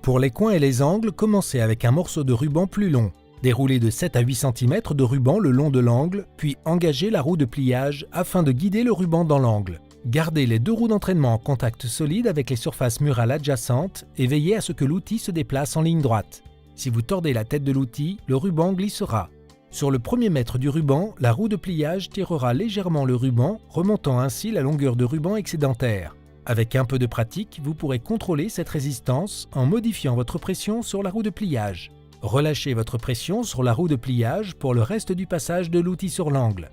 Pour les coins et les angles, commencez avec un morceau de ruban plus long. Déroulez de 7 à 8 cm de ruban le long de l'angle, puis engagez la roue de pliage afin de guider le ruban dans l'angle. Gardez les deux roues d'entraînement en contact solide avec les surfaces murales adjacentes et veillez à ce que l'outil se déplace en ligne droite. Si vous tordez la tête de l'outil, le ruban glissera. Sur le premier mètre du ruban, la roue de pliage tirera légèrement le ruban, remontant ainsi la longueur de ruban excédentaire. Avec un peu de pratique, vous pourrez contrôler cette résistance en modifiant votre pression sur la roue de pliage. Relâchez votre pression sur la roue de pliage pour le reste du passage de l'outil sur l'angle.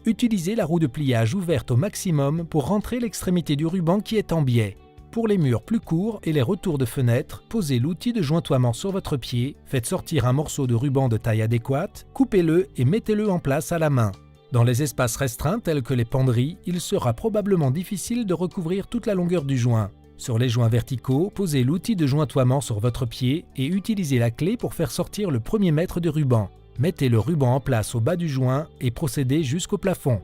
Utilisez la roue de pliage ouverte au maximum pour rentrer l'extrémité du ruban qui est en biais. Pour les murs plus courts et les retours de fenêtre, posez l'outil de jointoiement sur votre pied, faites sortir un morceau de ruban de taille adéquate, coupez-le et mettez-le en place à la main. Dans les espaces restreints tels que les penderies, il sera probablement difficile de recouvrir toute la longueur du joint. Sur les joints verticaux, posez l'outil de jointoiement sur votre pied et utilisez la clé pour faire sortir le premier mètre de ruban. Mettez le ruban en place au bas du joint et procédez jusqu'au plafond.